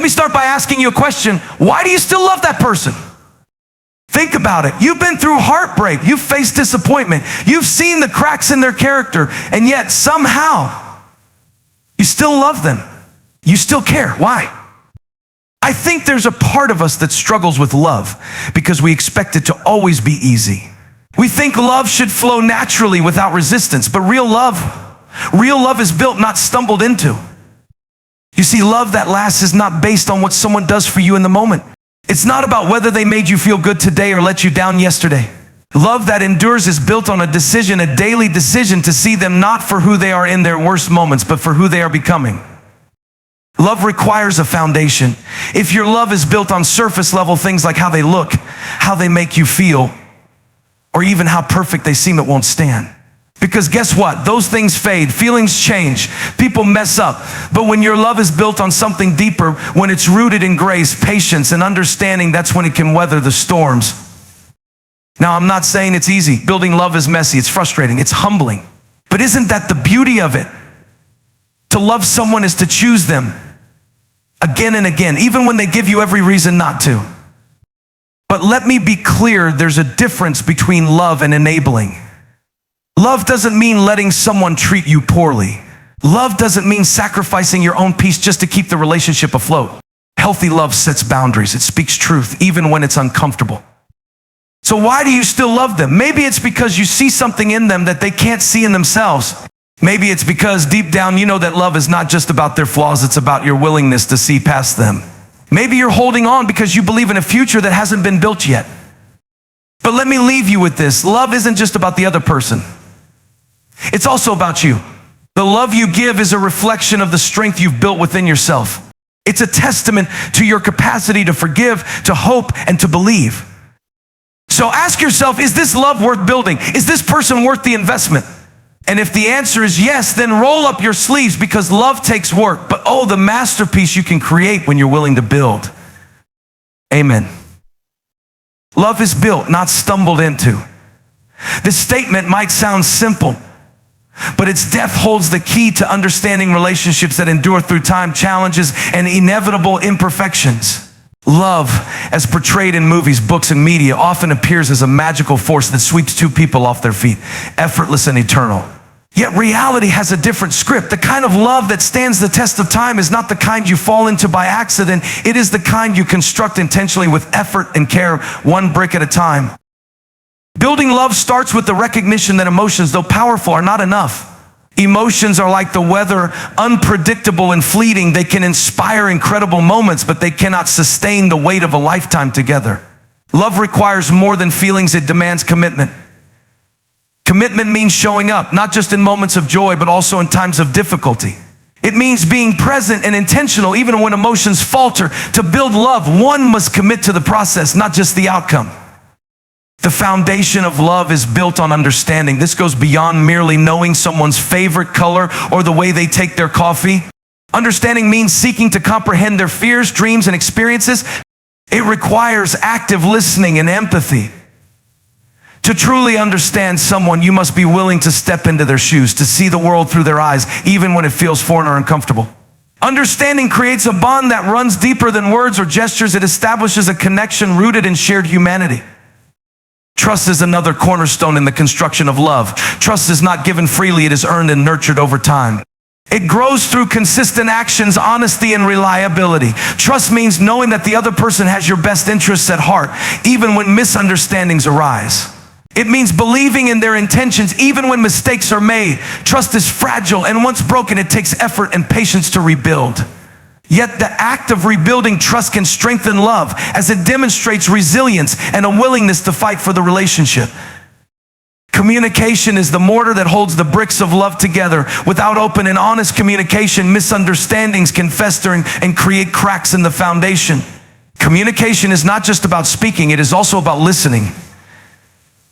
me start by asking you a question. Why do you still love that person? Think about it. You've been through heartbreak. You've faced disappointment. You've seen the cracks in their character, and yet somehow you still love them. You still care. Why? I think there's a part of us that struggles with love because we expect it to always be easy. We think love should flow naturally without resistance, but real love is built, not stumbled into. You see, love that lasts is not based on what someone does for you in the moment. It's not about whether they made you feel good today or let you down yesterday. Love that endures is built on a decision, a daily decision to see them not for who they are in their worst moments, but for who they are becoming. Love requires a foundation. If your love is built on surface level things like how they look, how they make you feel, or even how perfect they seem, it won't stand. Because guess what? Those things fade, feelings change, people mess up. But when your love is built on something deeper, when it's rooted in grace, patience, and understanding, that's when it can weather the storms. Now, I'm not saying it's easy. Building love is messy, it's frustrating, it's humbling. But isn't that the beauty of it? To love someone is to choose them again and again, even when they give you every reason not to. But let me be clear, there's a difference between love and enabling. Love doesn't mean letting someone treat you poorly. Love doesn't mean sacrificing your own peace just to keep the relationship afloat. Healthy love sets boundaries. It speaks truth, even when it's uncomfortable. So why do you still love them? Maybe it's because you see something in them that they can't see in themselves. Maybe it's because deep down you know that love is not just about their flaws, it's about your willingness to see past them. Maybe you're holding on because you believe in a future that hasn't been built yet. But let me leave you with this. Love isn't just about the other person. It's also about you. The love you give is a reflection of the strength you've built within yourself. It's a testament to your capacity to forgive, to hope, and to believe. So ask yourself, is this love worth building? Is this person worth the investment? And if the answer is yes, then roll up your sleeves because love takes work. But oh, the masterpiece you can create when you're willing to build. Amen. Love is built, not stumbled into. This statement might sound simple, but its depth holds the key to understanding relationships that endure through time, challenges, and inevitable imperfections. Love, as portrayed in movies, books, and media, often appears as a magical force that sweeps two people off their feet, effortless and eternal. Yet reality has a different script. The kind of love that stands the test of time is not the kind you fall into by accident. It is the kind you construct intentionally with effort and care, one brick at a time. Building love starts with the recognition that emotions, though powerful, are not enough. Emotions are like the weather, unpredictable and fleeting. They can inspire incredible moments, but they cannot sustain the weight of a lifetime together. Love requires more than feelings. It demands commitment. Commitment means showing up, not just in moments of joy, but also in times of difficulty. It means being present and intentional, even when emotions falter. To build love, one must commit to the process, not just the outcome. The foundation of love is built on understanding. This goes beyond merely knowing someone's favorite color or the way they take their coffee. Understanding means seeking to comprehend their fears, dreams, and experiences. It requires active listening and empathy. To truly understand someone, you must be willing to step into their shoes, to see the world through their eyes, even when it feels foreign or uncomfortable. Understanding creates a bond that runs deeper than words or gestures. It establishes a connection rooted in shared humanity. Trust is another cornerstone in the construction of love. Trust is not given freely. It is earned and nurtured over time. It grows through consistent actions, honesty, and reliability. Trust means knowing that the other person has your best interests at heart, even when misunderstandings arise. It means believing in their intentions, even when mistakes are made. Trust is fragile, and once broken, it takes effort and patience to rebuild. Yet the act of rebuilding trust can strengthen love as it demonstrates resilience and a willingness to fight for the relationship. Communication is the mortar that holds the bricks of love together. Without open and honest communication, misunderstandings can fester and create cracks in the foundation. Communication is not just about speaking, it is also about listening.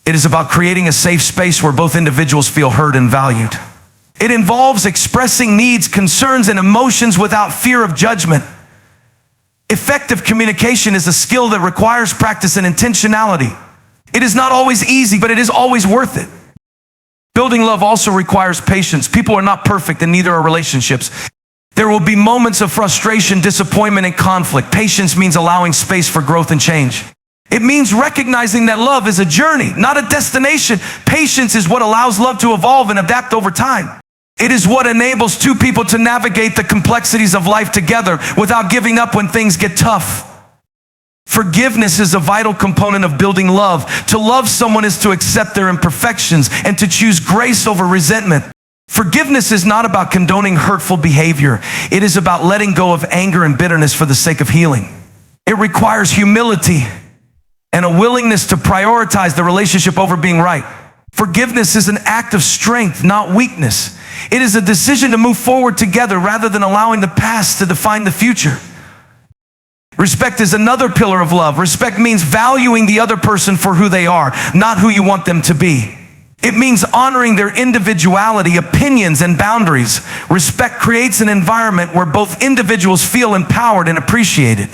It is about creating a safe space where both individuals feel heard and valued. It involves expressing needs, concerns, and emotions without fear of judgment. Effective communication is a skill that requires practice and intentionality. It is not always easy, but it is always worth it. Building love also requires patience. People are not perfect, and neither are relationships. There will be moments of frustration, disappointment, and conflict. Patience means allowing space for growth and change. It means recognizing that love is a journey, not a destination. Patience is what allows love to evolve and adapt over time. It is what enables two people to navigate the complexities of life together without giving up when things get tough. Forgiveness is a vital component of building love. To love someone is to accept their imperfections and to choose grace over resentment. Forgiveness is not about condoning hurtful behavior. It is about letting go of anger and bitterness for the sake of healing. It requires humility and a willingness to prioritize the relationship over being right. Forgiveness is an act of strength, not weakness. It is a decision to move forward together rather than allowing the past to define the future. Respect is another pillar of love. Respect means valuing the other person for who they are, not who you want them to be. It means honoring their individuality, opinions, and boundaries. Respect creates an environment where both individuals feel empowered and appreciated.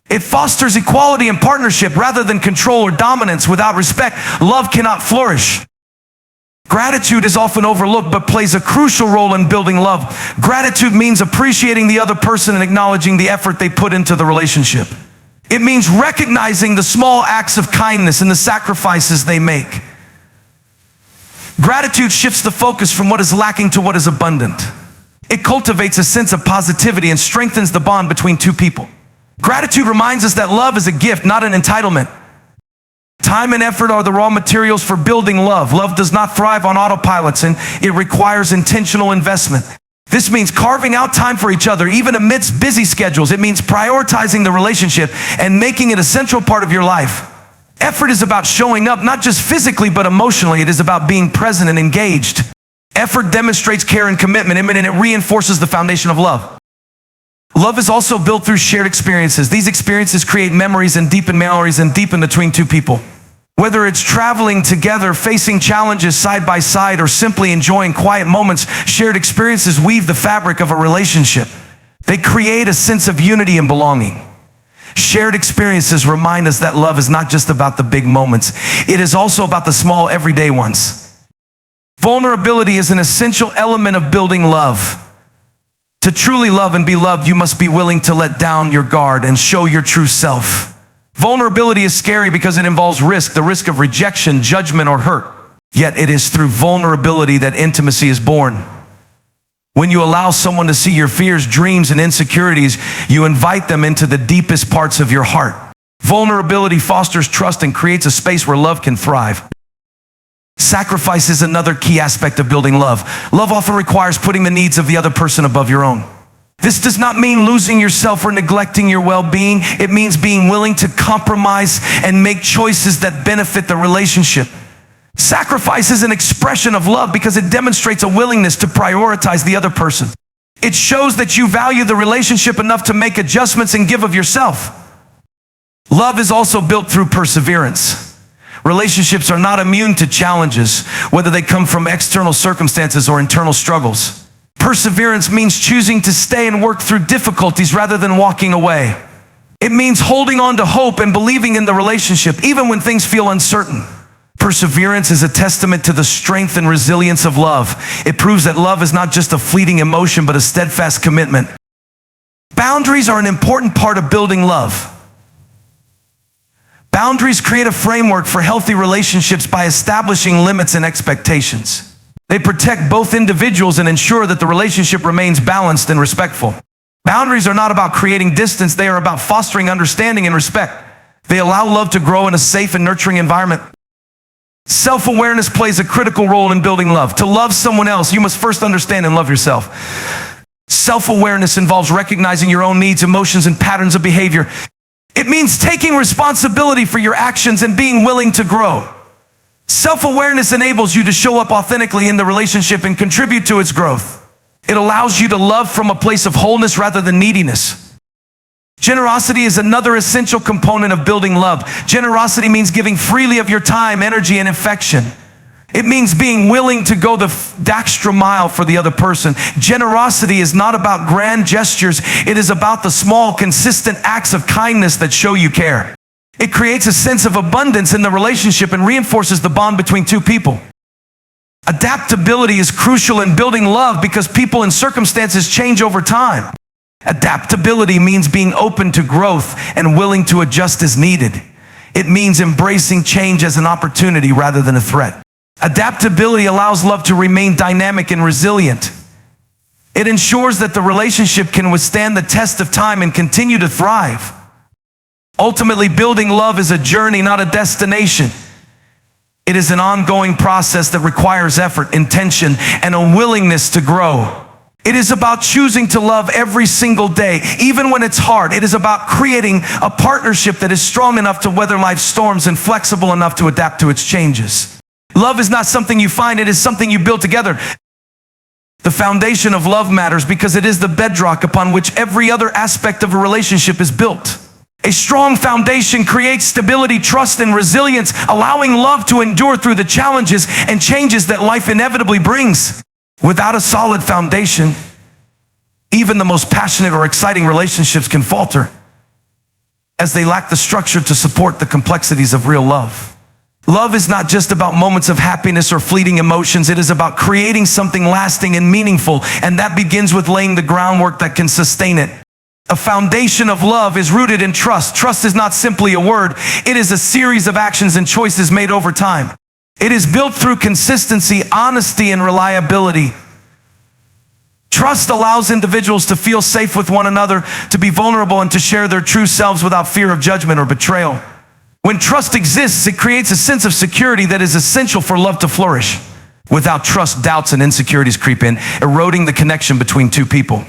It fosters equality and partnership rather than control or dominance. Without respect, love cannot flourish. Gratitude is often overlooked but plays a crucial role in building love. Gratitude means appreciating the other person and acknowledging the effort they put into the relationship. It means recognizing the small acts of kindness and the sacrifices they make. Gratitude shifts the focus from what is lacking to what is abundant. It cultivates a sense of positivity and strengthens the bond between two people. Gratitude reminds us that love is a gift, not an entitlement. Time and effort are the raw materials for building love. Love does not thrive on autopilots, and it requires intentional investment. This means carving out time for each other, even amidst busy schedules. It means prioritizing the relationship and making it a central part of your life. Effort is about showing up, not just physically, but emotionally. It is about being present and engaged. Effort demonstrates care and commitment, and it reinforces the foundation of love. Love is also built through shared experiences. These experiences create memories and deepen between two people. Whether it's traveling together, facing challenges side by side, or simply enjoying quiet moments, shared experiences weave the fabric of a relationship. They create a sense of unity and belonging. Shared experiences remind us that love is not just about the big moments. It is also about the small, everyday ones. Vulnerability is an essential element of building love. To truly love and be loved, you must be willing to let down your guard and show your true self. Vulnerability is scary because it involves risk, the risk of rejection, judgment, or hurt. Yet it is through vulnerability that intimacy is born. When you allow someone to see your fears, dreams, and insecurities, you invite them into the deepest parts of your heart. Vulnerability fosters trust and creates a space where love can thrive. Sacrifice is another key aspect of building love. Love often requires putting the needs of the other person above your own. This does not mean losing yourself or neglecting your well-being. It means being willing to compromise and make choices that benefit the relationship. Sacrifice is an expression of love because it demonstrates a willingness to prioritize the other person. It shows that you value the relationship enough to make adjustments and give of yourself. Love is also built through perseverance. Relationships are not immune to challenges, whether they come from external circumstances or internal struggles. Perseverance means choosing to stay and work through difficulties rather than walking away. It means holding on to hope and believing in the relationship, even when things feel uncertain. Perseverance is a testament to the strength and resilience of love. It proves that love is not just a fleeting emotion, but a steadfast commitment. Boundaries are an important part of building love. Boundaries create a framework for healthy relationships by establishing limits and expectations. They protect both individuals and ensure that the relationship remains balanced and respectful. Boundaries are not about creating distance. They are about fostering understanding and respect. They allow love to grow in a safe and nurturing environment. Self-awareness plays a critical role in building love. To love someone else, you must first understand and love yourself. Self-awareness involves recognizing your own needs, emotions, and patterns of behavior. It means taking responsibility for your actions and being willing to grow. Self-awareness enables you to show up authentically in the relationship and contribute to its growth. It allows you to love from a place of wholeness rather than neediness. Generosity is another essential component of building love. Generosity means giving freely of your time, energy, and affection. It means being willing to go the extra mile for the other person. Generosity is not about grand gestures. It is about the small, consistent acts of kindness that show you care. It creates a sense of abundance in the relationship and reinforces the bond between two people. Adaptability is crucial in building love because people and circumstances change over time. Adaptability means being open to growth and willing to adjust as needed. It means embracing change as an opportunity rather than a threat. Adaptability allows love to remain dynamic and resilient. It ensures that the relationship can withstand the test of time and continue to thrive. Ultimately, building love is a journey, not a destination. It is an ongoing process that requires effort, intention, and a willingness to grow. It is about choosing to love every single day, even when it's hard. It is about creating a partnership that is strong enough to weather life's storms and flexible enough to adapt to its changes. Love is not something you find, it is something you build together. The foundation of love matters because it is the bedrock upon which every other aspect of a relationship is built. A strong foundation creates stability, trust, and resilience, allowing love to endure through the challenges and changes that life inevitably brings. Without a solid foundation, even the most passionate or exciting relationships can falter, as they lack the structure to support the complexities of real love. Love is not just about moments of happiness or fleeting emotions. It is about creating something lasting and meaningful, and that begins with laying the groundwork that can sustain it. A foundation of love is rooted in trust. Trust is not simply a word. It is a series of actions and choices made over time. It is built through consistency, honesty, and reliability. Trust allows individuals to feel safe with one another, to be vulnerable, and to share their true selves without fear of judgment or betrayal. When trust exists, it creates a sense of security that is essential for love to flourish. Without trust, doubts and insecurities creep in, eroding the connection between two people.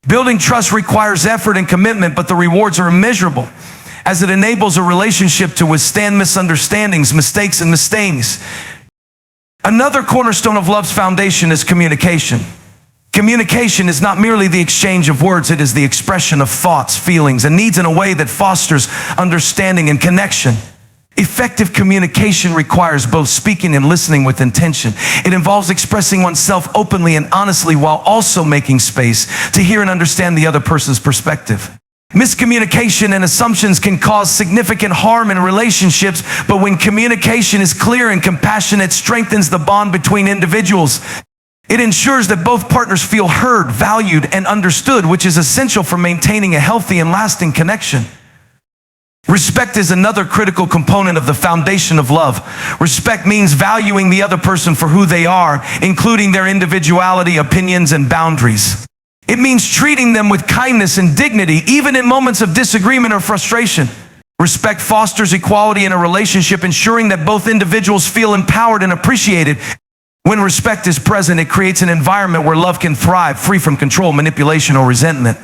Building trust requires effort and commitment, but the rewards are immeasurable, as it enables a relationship to withstand misunderstandings, mistakes, and mistakes. Another cornerstone of love's foundation is communication. Communication is not merely the exchange of words, it is the expression of thoughts, feelings, and needs in a way that fosters understanding and connection. Effective communication requires both speaking and listening with intention. It involves expressing oneself openly and honestly while also making space to hear and understand the other person's perspective. Miscommunication and assumptions can cause significant harm in relationships, but when communication is clear and compassionate, it strengthens the bond between individuals. It ensures that both partners feel heard, valued, and understood, which is essential for maintaining a healthy and lasting connection. Respect is another critical component of the foundation of love. Respect means valuing the other person for who they are, including their individuality, opinions, and boundaries. It means treating them with kindness and dignity, even in moments of disagreement or frustration. Respect fosters equality in a relationship, ensuring that both individuals feel empowered and appreciated. When respect is present, it creates an environment where love can thrive, free from control, manipulation, or resentment.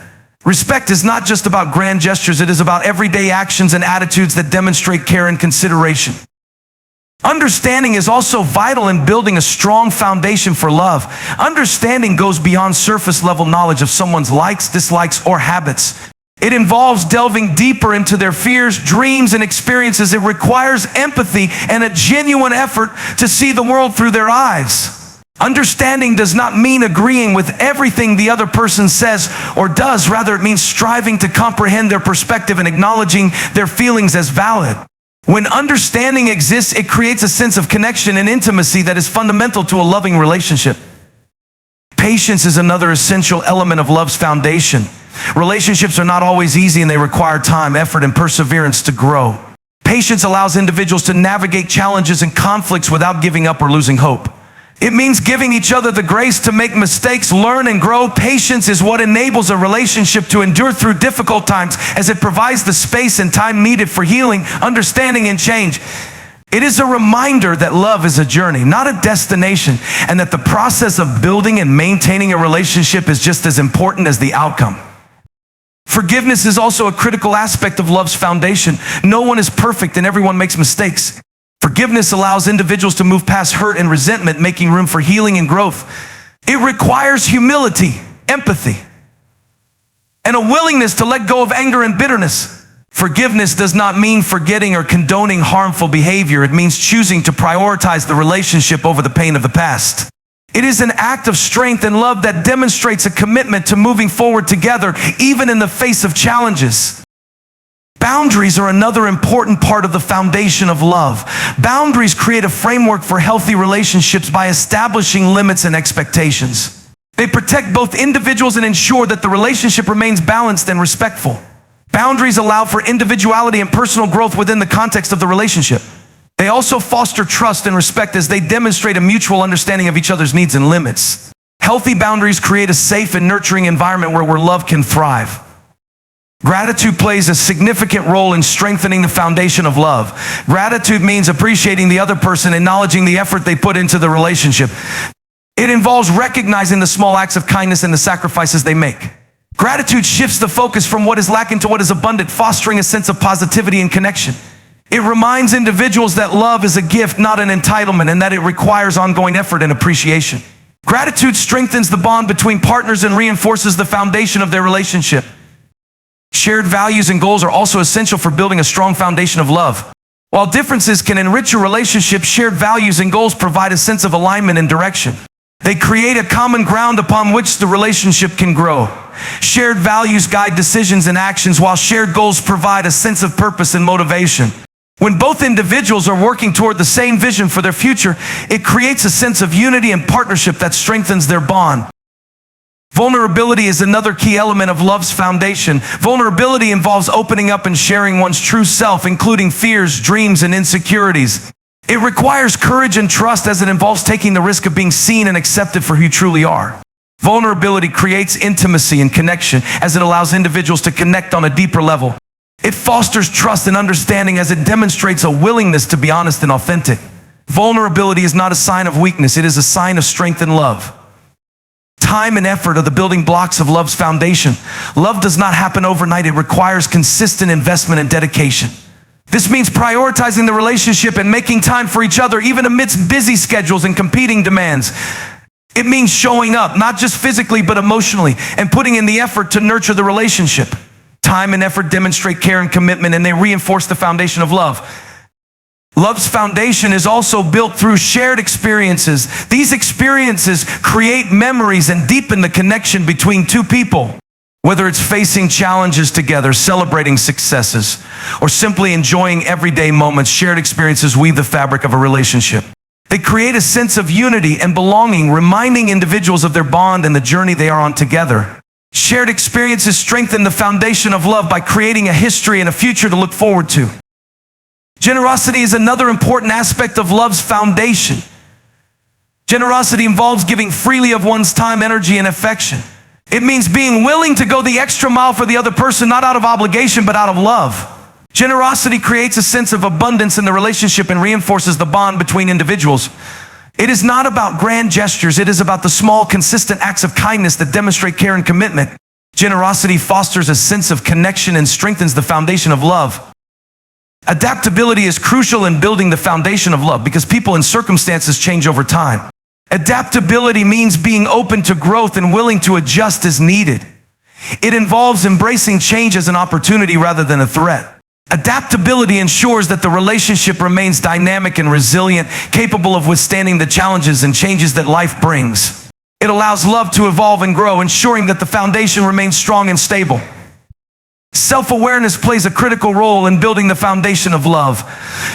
Respect is not just about grand gestures, it is about everyday actions and attitudes that demonstrate care and consideration. Understanding is also vital in building a strong foundation for love. Understanding goes beyond surface level knowledge of someone's likes, dislikes, or habits. It involves delving deeper into their fears, dreams, and experiences. It requires empathy and a genuine effort to see the world through their eyes. Understanding does not mean agreeing with everything the other person says or does. Rather, it means striving to comprehend their perspective and acknowledging their feelings as valid. When understanding exists, it creates a sense of connection and intimacy that is fundamental to a loving relationship. Patience is another essential element of love's foundation. Relationships are not always easy, and they require time, effort, and perseverance to grow. Patience allows individuals to navigate challenges and conflicts without giving up or losing hope. It means giving each other the grace to make mistakes, learn, and grow. Patience is what enables a relationship to endure through difficult times, as it provides the space and time needed for healing, understanding, and change. It is a reminder that love is a journey, not a destination, and that the process of building and maintaining a relationship is just as important as the outcome. Forgiveness is also a critical aspect of love's foundation. No one is perfect and everyone makes mistakes. Forgiveness allows individuals to move past hurt and resentment, making room for healing and growth. It requires humility, empathy, and a willingness to let go of anger and bitterness. Forgiveness does not mean forgetting or condoning harmful behavior. It means choosing to prioritize the relationship over the pain of the past. It is an act of strength and love that demonstrates a commitment to moving forward together, even in the face of challenges. Boundaries are another important part of the foundation of love. Boundaries create a framework for healthy relationships by establishing limits and expectations. They protect both individuals and ensure that the relationship remains balanced and respectful. Boundaries allow for individuality and personal growth within the context of the relationship. They also foster trust and respect as they demonstrate a mutual understanding of each other's needs and limits. Healthy boundaries create a safe and nurturing environment where love can thrive. Gratitude plays a significant role in strengthening the foundation of love. Gratitude means appreciating the other person, acknowledging the effort they put into the relationship. It involves recognizing the small acts of kindness and the sacrifices they make. Gratitude shifts the focus from what is lacking to what is abundant, fostering a sense of positivity and connection. It reminds individuals that love is a gift, not an entitlement, and that it requires ongoing effort and appreciation. Gratitude strengthens the bond between partners and reinforces the foundation of their relationship. Shared values and goals are also essential for building a strong foundation of love. While differences can enrich a relationship, shared values and goals provide a sense of alignment and direction. They create a common ground upon which the relationship can grow. Shared values guide decisions and actions, while shared goals provide a sense of purpose and motivation. When both individuals are working toward the same vision for their future, it creates a sense of unity and partnership that strengthens their bond. Vulnerability is another key element of love's foundation. Vulnerability involves opening up and sharing one's true self, including fears, dreams, and insecurities. It requires courage and trust, as it involves taking the risk of being seen and accepted for who you truly are. Vulnerability creates intimacy and connection, as it allows individuals to connect on a deeper level. It fosters trust and understanding, as it demonstrates a willingness to be honest and authentic. Vulnerability is not a sign of weakness, it is a sign of strength and love. Time and effort are the building blocks of love's foundation. Love does not happen overnight. It requires consistent investment and dedication. This means prioritizing the relationship and making time for each other, even amidst busy schedules and competing demands. It means showing up, not just physically, but emotionally, and putting in the effort to nurture the relationship. Time and effort demonstrate care and commitment, and they reinforce the foundation of love. Love's foundation is also built through shared experiences. These experiences create memories and deepen the connection between two people. Whether it's facing challenges together, celebrating successes, or simply enjoying everyday moments, shared experiences weave the fabric of a relationship. They create a sense of unity and belonging, reminding individuals of their bond and the journey they are on together. Shared experiences strengthen the foundation of love by creating a history and a future to look forward to. Generosity is another important aspect of love's foundation. Generosity involves giving freely of one's time, energy, and affection. It means being willing to go the extra mile for the other person, not out of obligation, but out of love. Generosity creates a sense of abundance in the relationship and reinforces the bond between individuals. It is not about grand gestures. It is about the small, consistent acts of kindness that demonstrate care and commitment. Generosity fosters a sense of connection and strengthens the foundation of love. Adaptability is crucial in building the foundation of love because people and circumstances change over time. Adaptability means being open to growth and willing to adjust as needed. It involves embracing change as an opportunity rather than a threat. Adaptability ensures that the relationship remains dynamic and resilient, capable of withstanding the challenges and changes that life brings. It allows love to evolve and grow, ensuring that the foundation remains strong and stable. Self-awareness plays a critical role in building the foundation of love.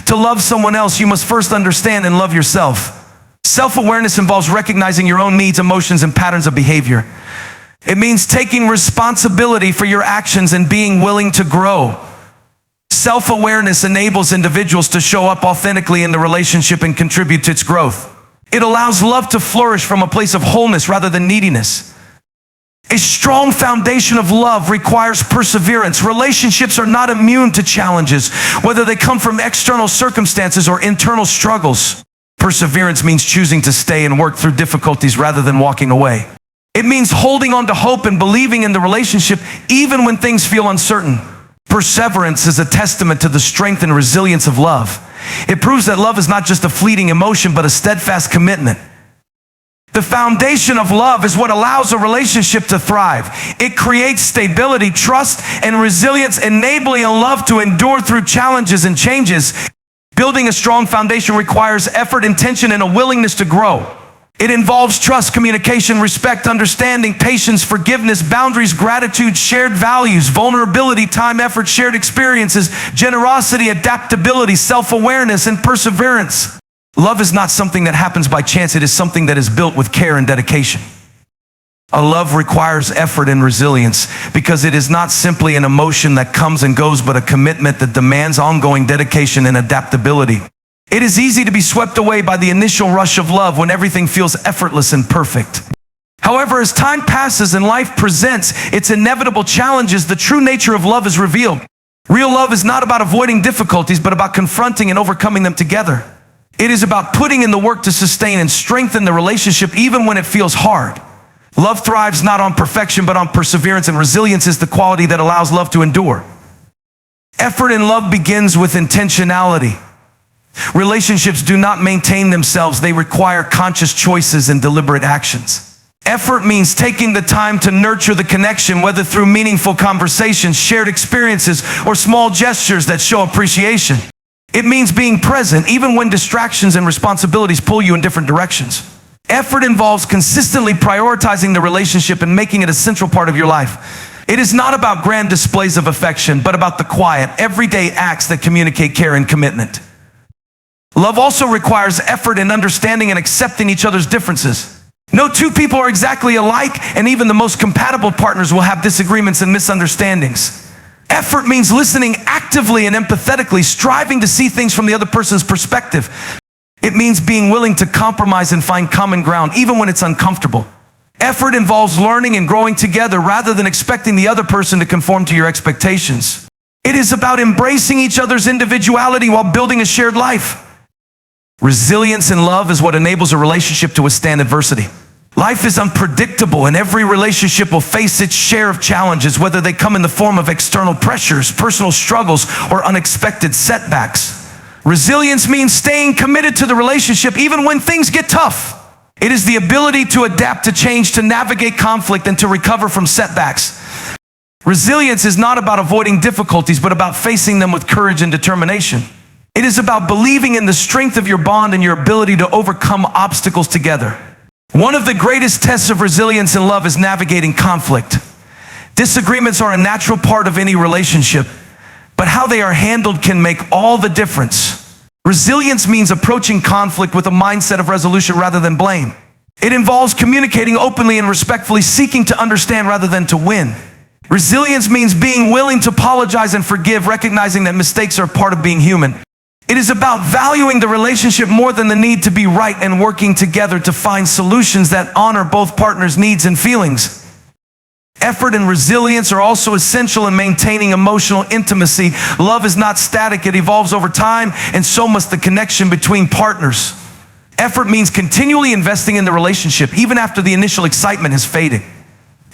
To love someone else, you must first understand and love yourself. Self-awareness involves recognizing your own needs, emotions, and patterns of behavior. It means taking responsibility for your actions and being willing to grow. Self-awareness enables individuals to show up authentically in the relationship and contribute to its growth. It allows love to flourish from a place of wholeness rather than neediness. A strong foundation of love requires perseverance. Relationships are not immune to challenges, whether they come from external circumstances or internal struggles. Perseverance means choosing to stay and work through difficulties rather than walking away. It means holding on to hope and believing in the relationship even when things feel uncertain. Perseverance is a testament to the strength and resilience of love. It proves that love is not just a fleeting emotion, but a steadfast commitment. The foundation of love is what allows a relationship to thrive. It creates stability, trust, and resilience, enabling a love to endure through challenges and changes. Building a strong foundation requires effort, intention, and a willingness to grow. It involves trust, communication, respect, understanding, patience, forgiveness, boundaries, gratitude, shared values, vulnerability, time, effort, shared experiences, generosity, adaptability, self-awareness, and perseverance. Love is not something that happens by chance. It is something that is built with care and dedication. A love requires effort and resilience because it is not simply an emotion that comes and goes, but a commitment that demands ongoing dedication and adaptability. It is easy to be swept away by the initial rush of love when everything feels effortless and perfect. However, as time passes and life presents its inevitable challenges, the true nature of love is revealed. Real love is not about avoiding difficulties, but about confronting and overcoming them together. It is about putting in the work to sustain and strengthen the relationship even when it feels hard. Love thrives not on perfection, but on perseverance, and resilience is the quality that allows love to endure. Effort in love begins with intentionality. Relationships do not maintain themselves. They require conscious choices and deliberate actions. Effort means taking the time to nurture the connection, whether through meaningful conversations, shared experiences, or small gestures that show appreciation. It means being present even when distractions and responsibilities pull you in different directions. Effort involves consistently prioritizing the relationship and making it a central part of your life. It is not about grand displays of affection, but about the quiet, everyday acts that communicate care and commitment. Love also requires effort in understanding and accepting each other's differences. No two people are exactly alike, and even the most compatible partners will have disagreements and misunderstandings. Effort means listening actively and empathetically, striving to see things from the other person's perspective. It means being willing to compromise and find common ground, even when it's uncomfortable. Effort involves learning and growing together rather than expecting the other person to conform to your expectations. It is about embracing each other's individuality while building a shared life. Resilience in love is what enables a relationship to withstand adversity. Life is unpredictable, and every relationship will face its share of challenges, whether they come in the form of external pressures, personal struggles, or unexpected setbacks. Resilience means staying committed to the relationship even when things get tough. It is the ability to adapt to change, to navigate conflict, and to recover from setbacks. Resilience is not about avoiding difficulties, but about facing them with courage and determination. It is about believing in the strength of your bond and your ability to overcome obstacles together. One of the greatest tests of resilience in love is navigating conflict. Disagreements are a natural part of any relationship, but how they are handled can make all the difference. Resilience means approaching conflict with a mindset of resolution rather than blame. It involves communicating openly and respectfully, seeking to understand rather than to win. Resilience means being willing to apologize and forgive, recognizing that mistakes are part of being human. It is about valuing the relationship more than the need to be right and working together to find solutions that honor both partners' needs and feelings. Effort and resilience are also essential in maintaining emotional intimacy. Love is not static, it evolves over time, and so must the connection between partners. Effort means continually investing in the relationship, even after the initial excitement has faded.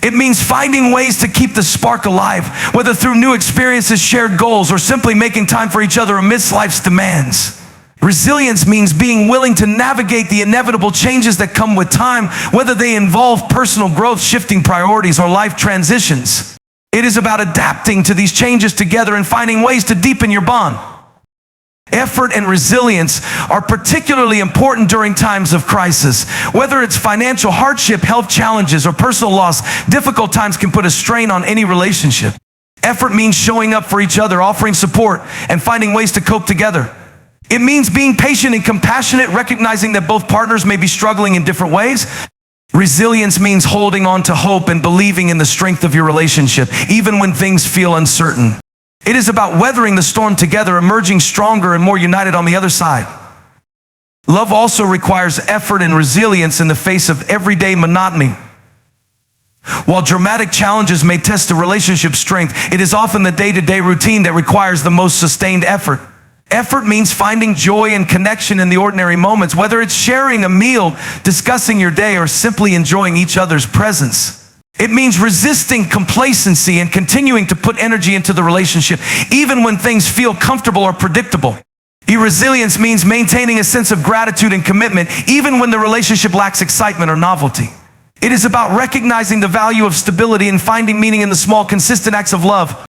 It means finding ways to keep the spark alive, whether through new experiences, shared goals, or simply making time for each other amidst life's demands. Resilience means being willing to navigate the inevitable changes that come with time, whether they involve personal growth, shifting priorities, or life transitions. It is about adapting to these changes together and finding ways to deepen your bond. Effort and resilience are particularly important during times of crisis. Whether it's financial hardship, health challenges, or personal loss, difficult times can put a strain on any relationship. Effort means showing up for each other, offering support, and finding ways to cope together. It means being patient and compassionate, recognizing that both partners may be struggling in different ways. Resilience means holding on to hope and believing in the strength of your relationship, even when things feel uncertain. It is about weathering the storm together, emerging stronger and more united on the other side. Love also requires effort and resilience in the face of everyday monotony. While dramatic challenges may test a relationship's strength, it is often the day-to-day routine that requires the most sustained effort. Effort means finding joy and connection in the ordinary moments, whether it's sharing a meal, discussing your day, or simply enjoying each other's presence. It means resisting complacency and continuing to put energy into the relationship, even when things feel comfortable or predictable. Resilience means maintaining a sense of gratitude and commitment, even when the relationship lacks excitement or novelty. It is about recognizing the value of stability and finding meaning in the small, consistent acts of love.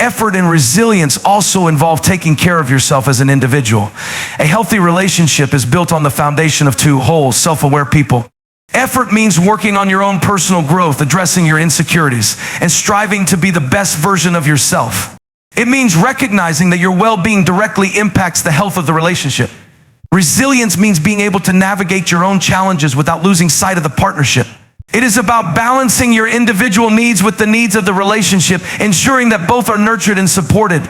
Effort and resilience also involve taking care of yourself as an individual. A healthy relationship is built on the foundation of two whole, self-aware people. Effort means working on your own personal growth, addressing your insecurities, and striving to be the best version of yourself. It means recognizing that your well-being directly impacts the health of the relationship. Resilience means being able to navigate your own challenges without losing sight of the partnership. It is about balancing your individual needs with the needs of the relationship, ensuring that both are nurtured and supported.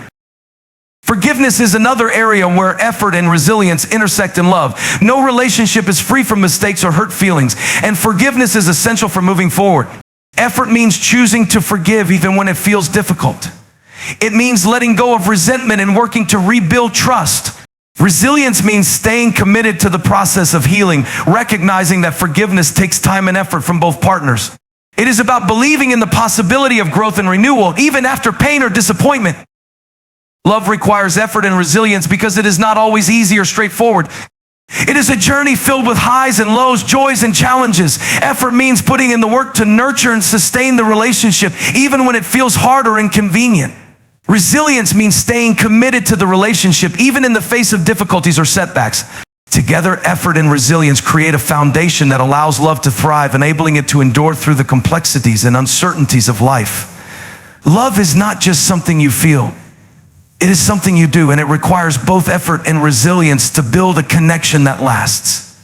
Forgiveness is another area where effort and resilience intersect in love. No relationship is free from mistakes or hurt feelings, and forgiveness is essential for moving forward. Effort means choosing to forgive even when it feels difficult. It means letting go of resentment and working to rebuild trust. Resilience means staying committed to the process of healing, recognizing that forgiveness takes time and effort from both partners. It is about believing in the possibility of growth and renewal, even after pain or disappointment. Love requires effort and resilience because it is not always easy or straightforward. It is a journey filled with highs and lows, joys and challenges. Effort means putting in the work to nurture and sustain the relationship, even when it feels hard or inconvenient. Resilience means staying committed to the relationship, even in the face of difficulties or setbacks. Together, effort and resilience create a foundation that allows love to thrive, enabling it to endure through the complexities and uncertainties of life. Love is not just something you feel. It is something you do, and it requires both effort and resilience to build a connection that lasts.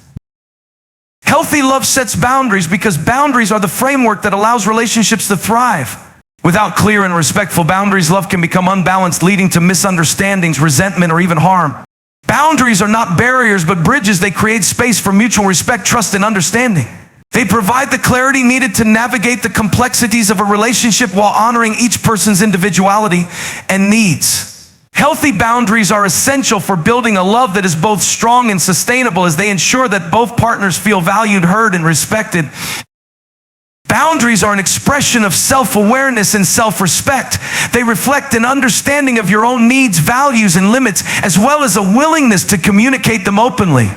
Healthy love sets boundaries because boundaries are the framework that allows relationships to thrive. Without clear and respectful boundaries, love can become unbalanced, leading to misunderstandings, resentment, or even harm. Boundaries are not barriers, but bridges. They create space for mutual respect, trust, and understanding. They provide the clarity needed to navigate the complexities of a relationship while honoring each person's individuality and needs. Healthy boundaries are essential for building a love that is both strong and sustainable, as they ensure that both partners feel valued, heard, and respected. Boundaries are an expression of self-awareness and self-respect. They reflect an understanding of your own needs, values, and limits, as well as a willingness to communicate them openly.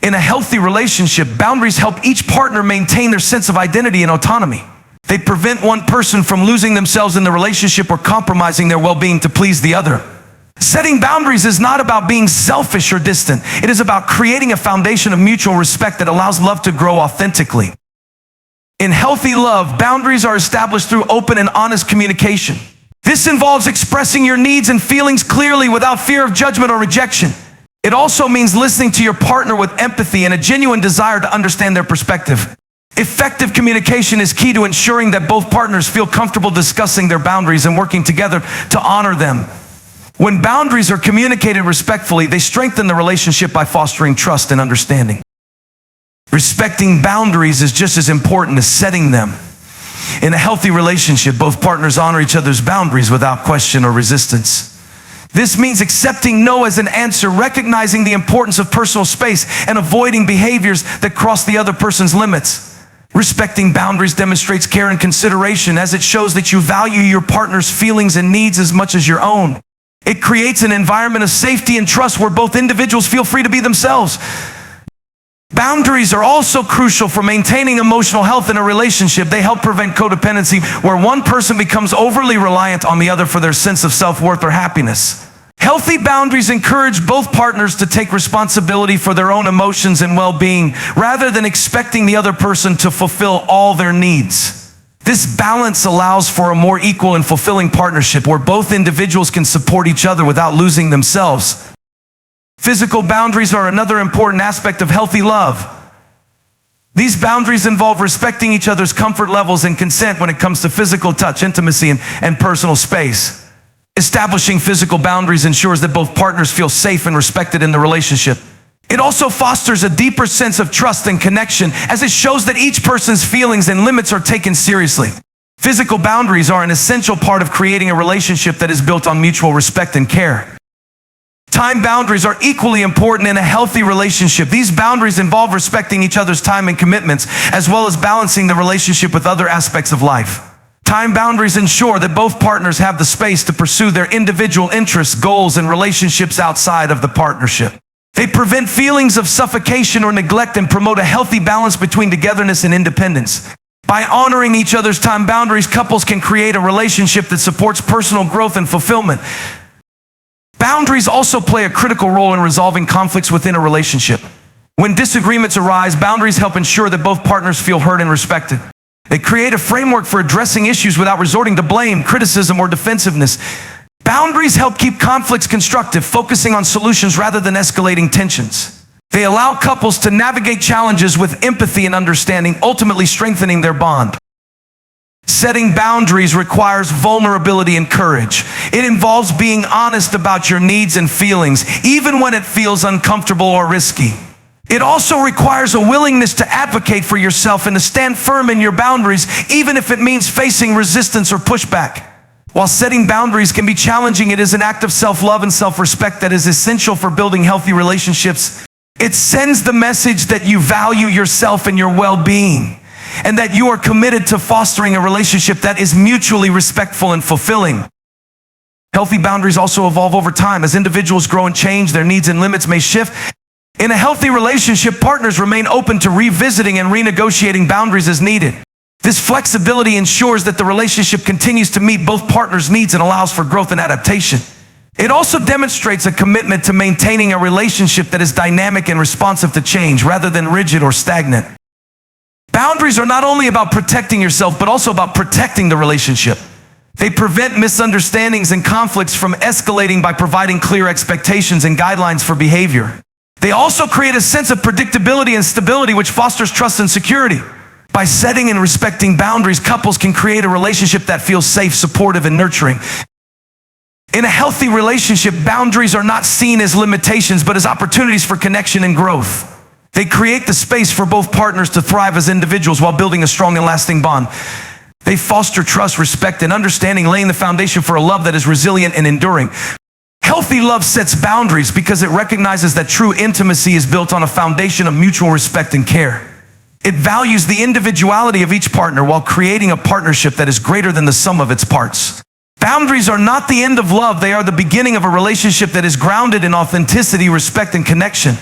In a healthy relationship, boundaries help each partner maintain their sense of identity and autonomy. They prevent one person from losing themselves in the relationship or compromising their well-being to please the other. Setting boundaries is not about being selfish or distant. It is about creating a foundation of mutual respect that allows love to grow authentically. In healthy love, boundaries are established through open and honest communication. This involves expressing your needs and feelings clearly without fear of judgment or rejection. It also means listening to your partner with empathy and a genuine desire to understand their perspective. Effective communication is key to ensuring that both partners feel comfortable discussing their boundaries and working together to honor them. When boundaries are communicated respectfully, they strengthen the relationship by fostering trust and understanding. Respecting boundaries is just as important as setting them. In a healthy relationship, both partners honor each other's boundaries without question or resistance. This means accepting no as an answer, recognizing the importance of personal space, and avoiding behaviors that cross the other person's limits. Respecting boundaries demonstrates care and consideration, as it shows that you value your partner's feelings and needs as much as your own. It creates an environment of safety and trust where both individuals feel free to be themselves. Boundaries are also crucial for maintaining emotional health in a relationship. They help prevent codependency, where one person becomes overly reliant on the other for their sense of self-worth or happiness. Healthy boundaries encourage both partners to take responsibility for their own emotions and well-being, rather than expecting the other person to fulfill all their needs. This balance allows for a more equal and fulfilling partnership where both individuals can support each other without losing themselves. Physical boundaries are another important aspect of healthy love. These boundaries involve respecting each other's comfort levels and consent when it comes to physical touch, intimacy, and personal space. Establishing physical boundaries ensures that both partners feel safe and respected in the relationship. It also fosters a deeper sense of trust and connection, as it shows that each person's feelings and limits are taken seriously. Physical boundaries are an essential part of creating a relationship that is built on mutual respect and care. Time boundaries are equally important in a healthy relationship. These boundaries involve respecting each other's time and commitments, as well as balancing the relationship with other aspects of life. Time boundaries ensure that both partners have the space to pursue their individual interests, goals, and relationships outside of the partnership. They prevent feelings of suffocation or neglect and promote a healthy balance between togetherness and independence. By honoring each other's time boundaries, couples can create a relationship that supports personal growth and fulfillment. Boundaries also play a critical role in resolving conflicts within a relationship. When disagreements arise, boundaries help ensure that both partners feel heard and respected. They create a framework for addressing issues without resorting to blame, criticism, or defensiveness. Boundaries help keep conflicts constructive, focusing on solutions rather than escalating tensions. They allow couples to navigate challenges with empathy and understanding, ultimately strengthening their bond. Setting boundaries requires vulnerability and courage. It involves being honest about your needs and feelings, even when it feels uncomfortable or risky. It also requires a willingness to advocate for yourself and to stand firm in your boundaries, even if it means facing resistance or pushback. While setting boundaries can be challenging, it is an act of self-love and self-respect that is essential for building healthy relationships. It sends the message that you value yourself and your well-being, and that you are committed to fostering a relationship that is mutually respectful and fulfilling. Healthy boundaries also evolve over time. As individuals grow and change, their needs and limits may shift. In a healthy relationship, partners remain open to revisiting and renegotiating boundaries as needed. This flexibility ensures that the relationship continues to meet both partners' needs and allows for growth and adaptation. It also demonstrates a commitment to maintaining a relationship that is dynamic and responsive to change rather than rigid or stagnant. Boundaries are not only about protecting yourself, but also about protecting the relationship. They prevent misunderstandings and conflicts from escalating by providing clear expectations and guidelines for behavior. They also create a sense of predictability and stability, which fosters trust and security. By setting and respecting boundaries, couples can create a relationship that feels safe, supportive, and nurturing. In a healthy relationship, boundaries are not seen as limitations, but as opportunities for connection and growth. They create the space for both partners to thrive as individuals while building a strong and lasting bond. They foster trust, respect, and understanding, laying the foundation for a love that is resilient and enduring. Healthy love sets boundaries because it recognizes that true intimacy is built on a foundation of mutual respect and care. It values the individuality of each partner while creating a partnership that is greater than the sum of its parts. Boundaries are not the end of love. They are the beginning of a relationship that is grounded in authenticity, respect, and connection.